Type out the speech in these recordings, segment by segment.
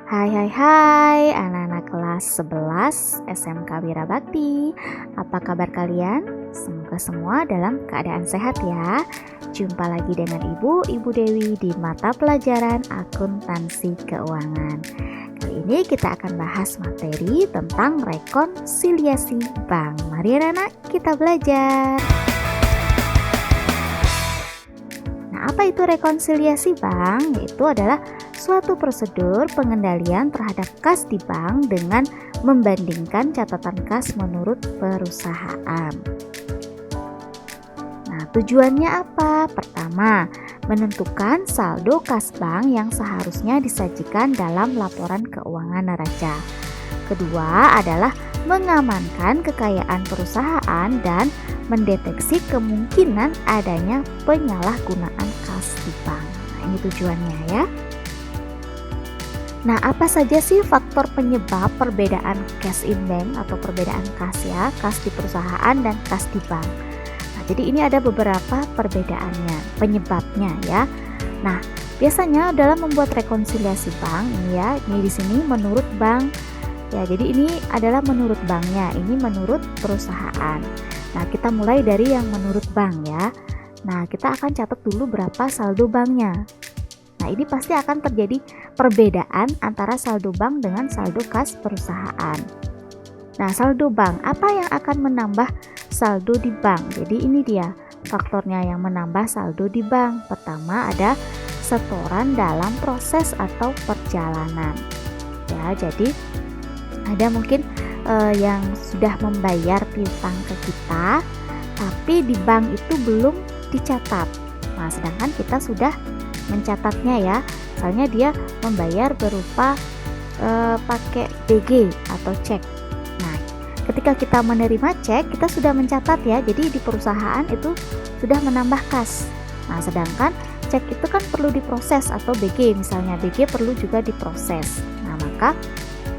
Hai anak-anak kelas 11 SMK Wirabakti. Apa kabar kalian? Semoga semua dalam keadaan sehat ya. Jumpa lagi dengan Ibu Dewi di mata pelajaran akuntansi keuangan. Kali ini kita akan bahas materi tentang rekonsiliasi bank. Mari anak-anak kita belajar. Nah, apa itu rekonsiliasi bank? Yaitu adalah suatu prosedur pengendalian terhadap kas di bank dengan membandingkan catatan kas menurut perusahaan. Nah, tujuannya apa? Pertama, menentukan saldo kas bank yang seharusnya disajikan dalam laporan keuangan neraca. Kedua adalah mengamankan kekayaan perusahaan dan mendeteksi kemungkinan adanya penyalahgunaan kas di bank. Nah, ini tujuannya ya. Nah, apa saja sih faktor penyebab perbedaan cash in bank atau perbedaan kas ya, kas di perusahaan dan kas di bank. Nah, jadi ini ada beberapa perbedaannya, penyebabnya ya. Nah, biasanya dalam membuat rekonsiliasi bank ini ya, ini di sini menurut bank. Ya, jadi ini adalah menurut banknya, ini menurut perusahaan. Nah, kita mulai dari yang menurut bank ya. Nah, kita akan catat dulu berapa saldo banknya. Nah, ini pasti akan terjadi perbedaan antara saldo bank dengan saldo kas perusahaan. Nah, saldo bank, apa yang akan menambah saldo di bank? Jadi ini dia faktornya yang menambah saldo di bank. Pertama ada setoran dalam proses atau perjalanan. Ya, jadi ada mungkin yang sudah membayar piutang ke kita, tapi di bank itu belum dicatat. Nah, sedangkan kita sudah mencatatnya ya, misalnya dia membayar berupa pakai BG atau cek. Nah, ketika kita menerima cek, kita sudah mencatat ya, jadi di perusahaan itu sudah menambah kas. Nah, sedangkan cek itu kan perlu diproses atau BG, misalnya BG perlu juga diproses. Nah, maka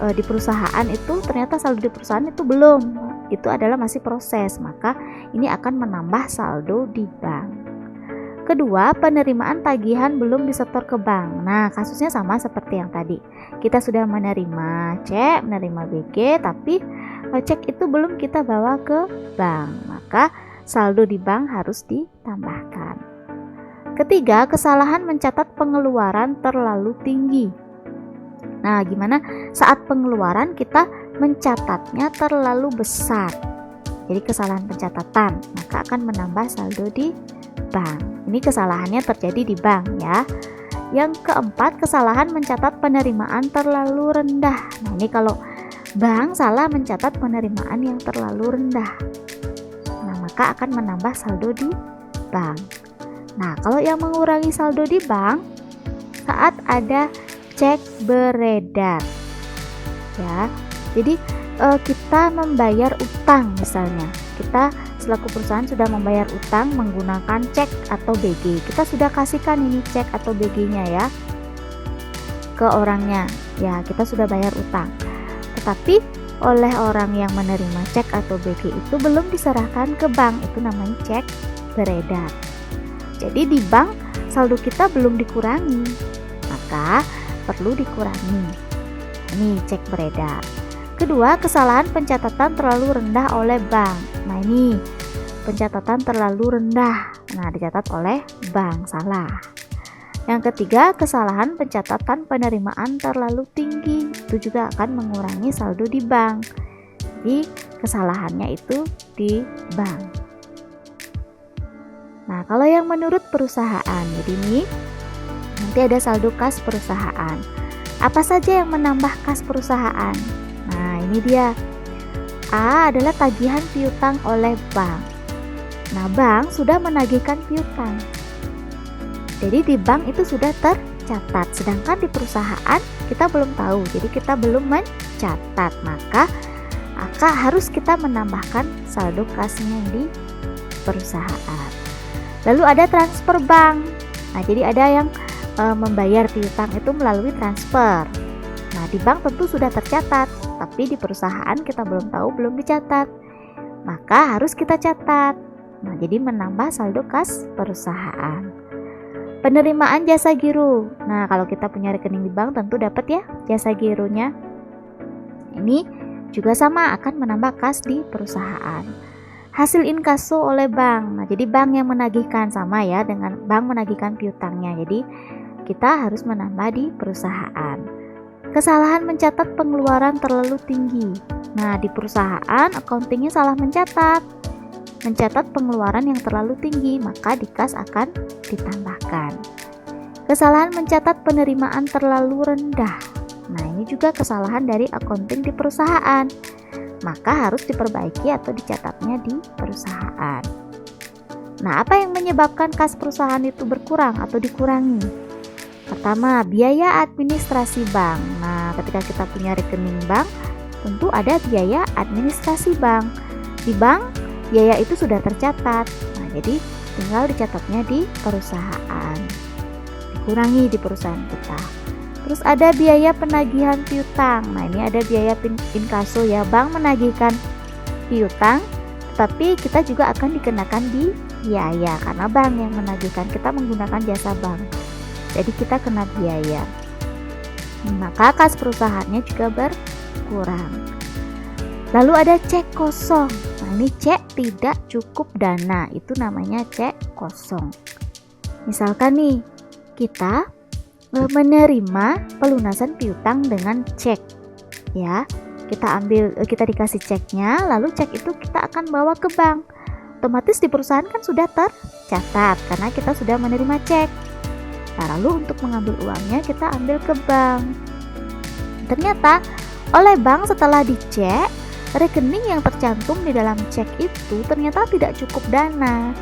di perusahaan itu ternyata saldo di perusahaan itu belum, itu adalah masih proses, maka ini akan menambah saldo di bank. Kedua, penerimaan tagihan belum disetor ke bank. Nah, kasusnya sama seperti yang tadi. Kita sudah menerima cek, menerima BG, tapi cek itu belum kita bawa ke bank. Maka saldo di bank harus ditambahkan. Ketiga, kesalahan mencatat pengeluaran terlalu tinggi. Nah, gimana saat pengeluaran kita mencatatnya terlalu besar? Jadi kesalahan pencatatan, maka akan menambah saldo di bank. Ini kesalahannya terjadi di bank ya. Yang keempat, kesalahan mencatat penerimaan terlalu rendah. Nah, ini kalau bank salah mencatat penerimaan yang terlalu rendah, nah maka akan menambah saldo di bank. Nah, kalau yang mengurangi saldo di bank saat ada cek beredar ya. Jadi kita membayar utang, misalnya kita selaku perusahaan sudah membayar utang menggunakan cek atau BG. Kita sudah kasihkan ini cek atau BG-nya ya ke orangnya. Ya, kita sudah bayar utang. Tetapi oleh orang yang menerima cek atau BG itu belum diserahkan ke bank, itu namanya cek beredar. Jadi di bank saldo kita belum dikurangi, maka perlu dikurangi. Ini cek beredar. Kedua, kesalahan pencatatan terlalu rendah oleh bank. Nah, ini pencatatan terlalu rendah. Nah, dicatat oleh bank, salah. Yang ketiga, kesalahan pencatatan penerimaan terlalu tinggi. Itu juga akan mengurangi saldo di bank. Jadi, kesalahannya itu di bank. Nah, kalau yang menurut perusahaan, jadi ini nanti ada saldo kas perusahaan. Apa saja yang menambah kas perusahaan? Nah, ini dia. A adalah tagihan piutang oleh bank. Nah, bank sudah menagihkan piutang. Jadi di bank itu sudah tercatat, sedangkan di perusahaan kita belum tahu. Jadi kita belum mencatat, maka harus kita menambahkan saldo kasnya di perusahaan. Lalu ada transfer bank. Nah, jadi ada yang membayar piutang itu melalui transfer. Nah, di bank tentu sudah tercatat, tapi di perusahaan kita belum tahu, belum dicatat. Maka harus kita catat. Nah, jadi menambah saldo kas perusahaan. Penerimaan jasa giro. Nah, kalau kita punya rekening di bank tentu dapat ya jasa gironya. Ini juga sama akan menambah kas di perusahaan. Hasil inkaso oleh bank. Nah, jadi bank yang menagihkan, sama ya dengan bank menagihkan piutangnya. Jadi kita harus menambah di perusahaan. Kesalahan mencatat pengeluaran terlalu tinggi. Nah, di perusahaan accountingnya salah mencatat pengeluaran yang terlalu tinggi, maka di kas akan ditambahkan. Kesalahan mencatat penerimaan terlalu rendah. Nah, ini juga kesalahan dari accounting di perusahaan, maka harus diperbaiki atau dicatatnya di perusahaan. Nah, apa yang menyebabkan kas perusahaan itu berkurang atau dikurangi? Pertama, biaya administrasi bank. Nah, ketika kita punya rekening bank, tentu ada biaya administrasi bank. Di bank, biaya itu sudah tercatat. Nah, jadi tinggal dicatatnya di perusahaan. Dikurangi di perusahaan kita. Terus ada biaya penagihan piutang. Nah, ini ada biaya inkaso ya. Bank menagihkan piutang, tetapi kita juga akan dikenakan di biaya karena bank yang menagihkan, kita menggunakan jasa bank. Jadi kita kena biaya. Maka kas perusahaannya juga berkurang. Lalu ada cek kosong. Nah, ini cek tidak cukup dana. Itu namanya cek kosong. Misalkan nih, kita menerima pelunasan piutang dengan cek, ya. Kita dikasih ceknya, lalu cek itu kita akan bawa ke bank. Otomatis di perusahaan kan sudah tercatat karena kita sudah menerima cek. Nah, lalu untuk mengambil uangnya kita ambil ke bank. Ternyata oleh bank setelah dicek, rekening yang tercantum di dalam cek itu ternyata tidak cukup dana.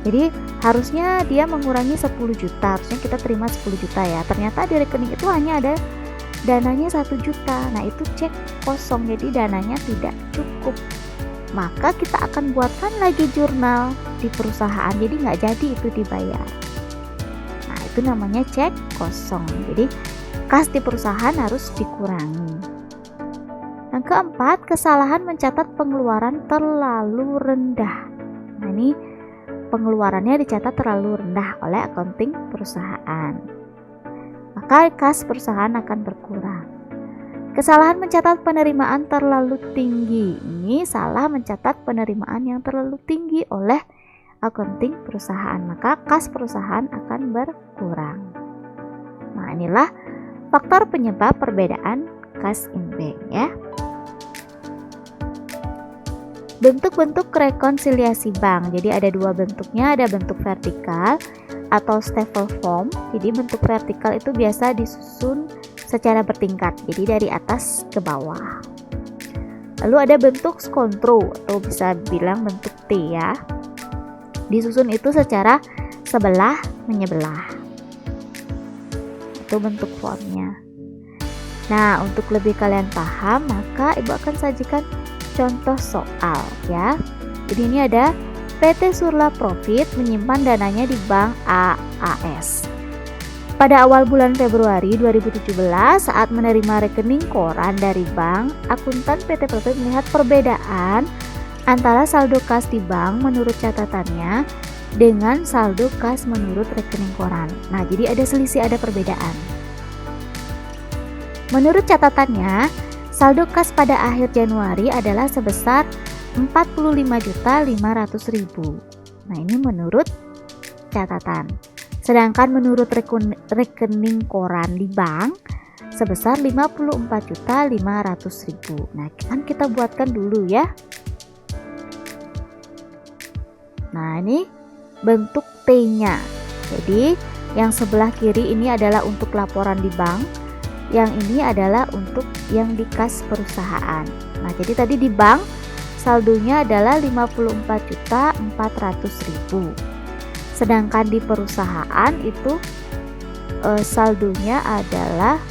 Jadi harusnya dia mengurangi 10 juta, harusnya kita terima 10 juta ya. Ternyata di rekening itu hanya ada dananya 1 juta. Nah, itu cek kosong, jadi dananya tidak cukup. Maka kita akan buatkan lagi jurnal di perusahaan, jadi nggak jadi itu dibayar. Nah, itu namanya cek kosong. Jadi kas di perusahaan harus dikurangi. Yang keempat, kesalahan mencatat pengeluaran terlalu rendah. Nah, ini pengeluarannya dicatat terlalu rendah oleh accounting perusahaan, maka kas perusahaan akan berkurang. Kesalahan mencatat penerimaan terlalu tinggi. Ini salah mencatat penerimaan yang terlalu tinggi oleh accounting perusahaan, maka kas perusahaan akan berkurang. Nah, inilah faktor penyebab perbedaan kas in bank ya. Bentuk-bentuk rekonsiliasi bank. Jadi ada dua bentuknya, ada bentuk vertikal atau staple form. Jadi bentuk vertikal itu biasa disusun secara bertingkat, jadi dari atas ke bawah. Lalu ada bentuk skontro atau bisa bilang bentuk T ya. Disusun itu secara sebelah menyebelah. Itu bentuk formnya. Nah, untuk lebih kalian paham, maka Ibu akan sajikan contoh soal ya. Jadi ini ada PT Surla Profit menyimpan dananya di Bank AAS. Pada awal bulan Februari 2017 saat menerima rekening koran dari bank, akuntan PT Profit melihat perbedaan antara saldo kas di bank menurut catatannya dengan saldo kas menurut rekening koran. Nah, jadi ada selisih, ada perbedaan. Menurut catatannya, saldo kas pada akhir Januari adalah sebesar 45.500.000. Nah, ini menurut catatan. Sedangkan menurut rekening koran di bank sebesar 54.500.000. Nah, kan kita buatkan dulu ya. Nah, ini bentuk T-nya. Jadi, yang sebelah kiri ini adalah untuk laporan di bank. Yang ini adalah untuk yang di kas perusahaan. Nah, jadi tadi di bank saldonya adalah 54.400.000. Sedangkan di perusahaan itu saldonya adalah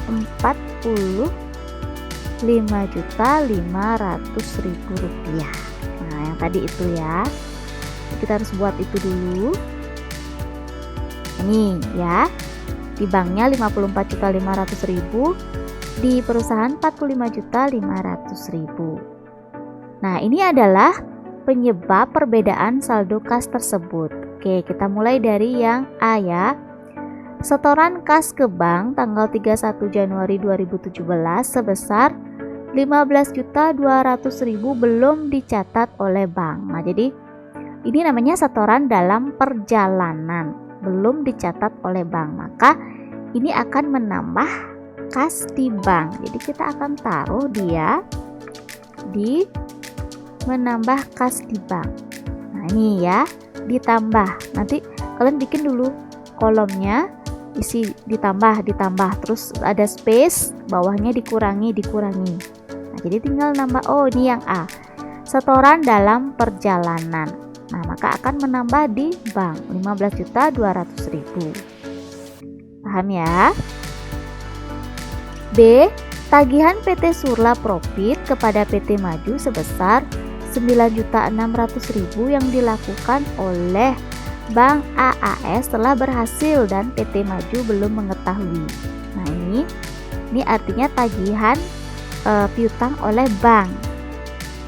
45.500.000 rupiah. Nah, yang tadi itu ya. Kita harus buat itu dulu. Ini ya. Di banknya 54.500.000, di perusahaan 45.500.000. Nah, ini adalah penyebab perbedaan saldo kas tersebut. Oke, kita mulai dari yang A ya. Setoran kas ke bank tanggal 31 Januari 2017 sebesar 15.200.000 belum dicatat oleh bank. Nah, jadi ini namanya setoran dalam perjalanan, belum dicatat oleh bank. Maka ini akan menambah kas di bank. Jadi kita akan taruh dia di menambah kas di bank. Nah, ini ya, ditambah. Nanti kalian bikin dulu kolomnya, isi ditambah, terus ada space, bawahnya dikurangi. Nah, jadi tinggal nambah. Oh, ini yang A, setoran dalam perjalanan. Nah, maka akan menambah di bank 15.200.000. Paham ya? B, tagihan PT Surla Profit kepada PT Maju sebesar 9.600.000 yang dilakukan oleh Bank AAS telah berhasil dan PT Maju belum mengetahui. Nah, ini artinya tagihan piutang oleh bank.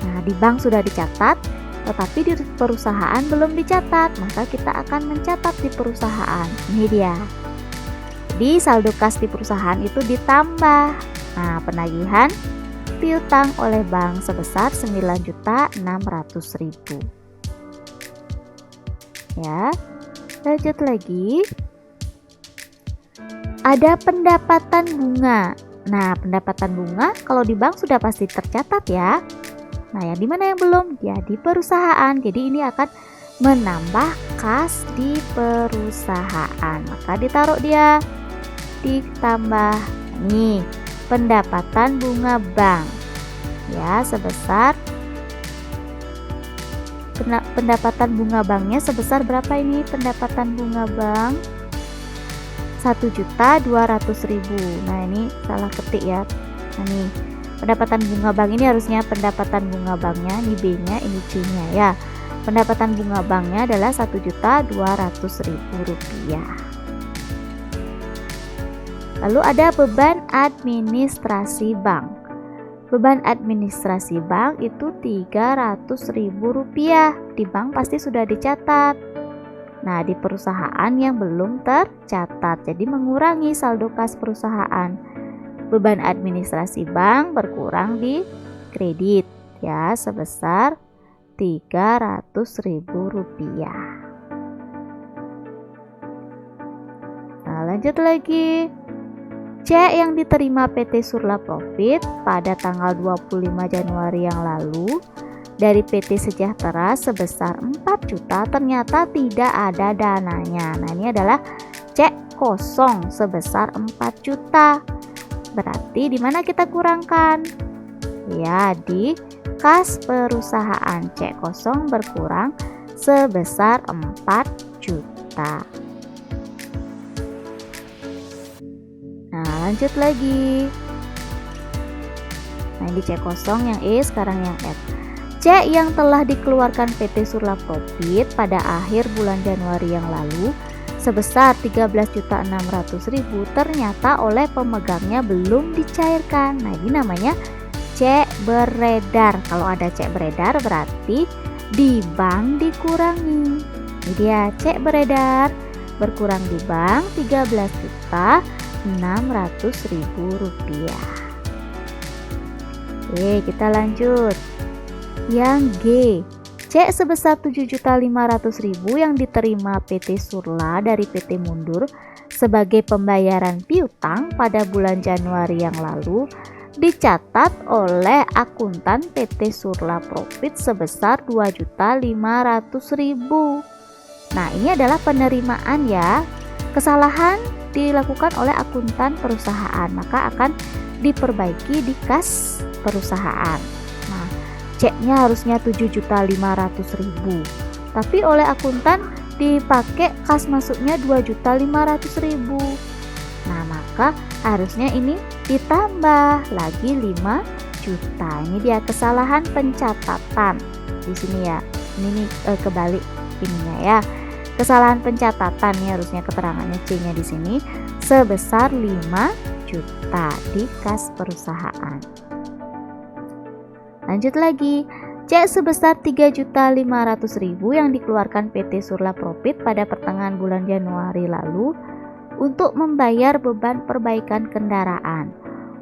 Nah, di bank sudah dicatat, tetapi di perusahaan belum dicatat, maka kita akan mencatat di perusahaan. Ini dia. Di saldo kas di perusahaan itu ditambah. Nah, penagihan piutang oleh bank sebesar 9.600.000. Ya, lanjut lagi. Ada pendapatan bunga. Nah, pendapatan bunga kalau di bank sudah pasti tercatat ya. Nah, yang di mana yang belum? Ya, di perusahaan. Jadi ini akan menambah kas di perusahaan. Maka ditaruh dia, ditambah. Nih, pendapatan bunga bank. Ya, sebesar pendapatan bunga banknya sebesar berapa ini? Pendapatan bunga bank 1.200.000. Nah, ini salah ketik ya. Nah, nih pendapatan bunga bank ini harusnya pendapatan bunga banknya, ini B-nya, ini C-nya ya. Pendapatan bunga banknya adalah 1.200.000 rupiah. Lalu ada beban administrasi bank. Beban administrasi bank itu 300.000 rupiah. Di bank pasti sudah dicatat. Nah, di perusahaan yang belum tercatat, jadi mengurangi saldo kas perusahaan. Beban administrasi bank berkurang di kredit ya, sebesar 300.000 rupiah. Nah, lanjut lagi. Cek yang diterima PT Surla Profit pada tanggal 25 Januari yang lalu dari PT Sejahtera sebesar 4 juta ternyata tidak ada dananya. Nah, ini adalah cek kosong sebesar 4 juta. Berarti di mana kita kurangkan? Ya, di kas perusahaan. Cek kosong berkurang sebesar 4 juta. Nah, lanjut lagi. Nah, ini cek kosong yang E, sekarang yang F. Cek yang telah dikeluarkan PT Surla Profit pada akhir bulan Januari yang lalu sebesar 13.600.000 ternyata oleh pemegangnya belum dicairkan. Nah, ini namanya cek beredar. Kalau ada cek beredar berarti di bank dikurangi. Ini dia cek beredar berkurang di bank 13.600.000 rupiah. Oke, kita lanjut. Yang G, cek sebesar 7.500.000 yang diterima PT Surla dari PT Mundur sebagai pembayaran piutang pada bulan Januari yang lalu dicatat oleh akuntan PT Surla Profit sebesar 2.500.000. Nah, ini adalah penerimaan ya. Kesalahan dilakukan oleh akuntan perusahaan, maka akan diperbaiki di kas perusahaan. Nah, ceknya harusnya 7.500.000, tapi oleh akuntan dipakai kas masuknya 2.500.000. Nah, maka harusnya ini ditambah lagi 5 juta. Ini dia kesalahan pencatatan di sini ya. Ini kebalik ininya ya. Kesalahan pencatatan nih, harusnya keterangannya C-nya di sini sebesar 5 juta di kas perusahaan. Lanjut lagi. Cek sebesar 3.500.000 yang dikeluarkan PT Surla Profit pada pertengahan bulan Januari lalu untuk membayar beban perbaikan kendaraan.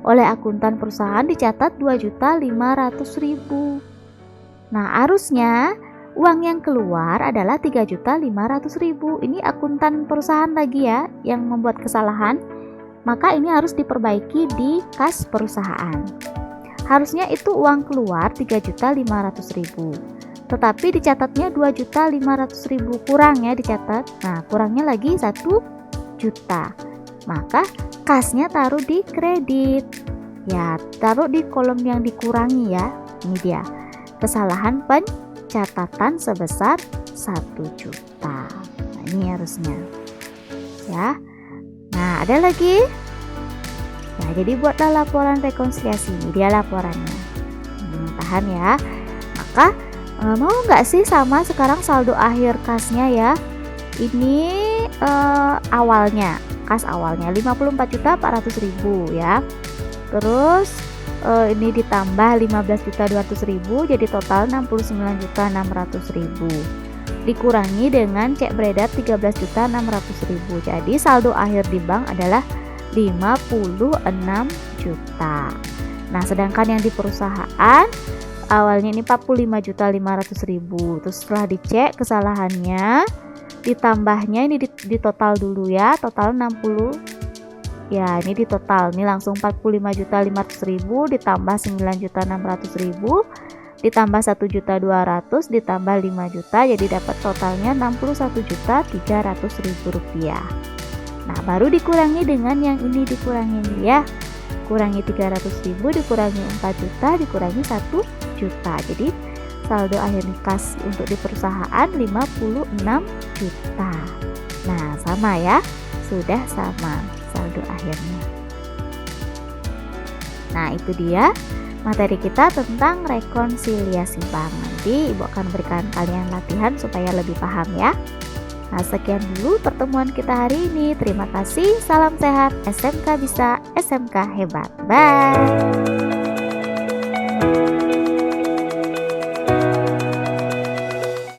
Oleh akuntan perusahaan dicatat 2.500.000. Nah, harusnya uang yang keluar adalah 3.500.000. Ini akuntan perusahaan lagi ya yang membuat kesalahan. Maka ini harus diperbaiki di kas perusahaan. Harusnya itu uang keluar 3.500.000. Tetapi dicatatnya 2.500.000, kurang ya dicatat. Nah, kurangnya lagi 1 juta. Maka kasnya taruh di kredit. Ya, taruh di kolom yang dikurangi ya. Ini dia. Kesalahan pencatatan sebesar 1 juta. Nah, ini harusnya. Ya. Nah, ada lagi. Nah, jadi buatlah laporan rekonsiliasi. Ini dia laporannya. Tahan ya. Maka mau nggak sih sama sekarang saldo akhir kasnya ya? Ini awalnya, kas awalnya 54.400.000 ya. Terus ini ditambah 15.200.000 jadi total 69.600.000. Dikurangi dengan cek beredar 13.600.000. Jadi saldo akhir di bank adalah 56 juta. Nah, sedangkan yang di perusahaan awalnya ini 45.500.000. Terus setelah dicek kesalahannya, ditambahnya ini di total dulu ya, total 60. Ya, ini di total nih langsung 45.500.000 ditambah 9.600.000 ditambah 1.200.000 ditambah 5 juta, jadi dapat totalnya 61.300.000 rupiah. Nah, baru dikurangi dengan yang ini dikurangi ya. Kurangi 300.000 dikurangi 4 juta dikurangi 1 juta. Jadi saldo akhir kas untuk di perusahaan 56 juta. Nah, sama ya. Sudah sama saldo akhirnya. Nah, itu dia materi kita tentang rekonsiliasi bank. Nanti Ibu akan berikan kalian latihan supaya lebih paham ya. Nah, sekian dulu pertemuan kita hari ini. Terima kasih, salam sehat, SMK bisa, SMK hebat. Bye.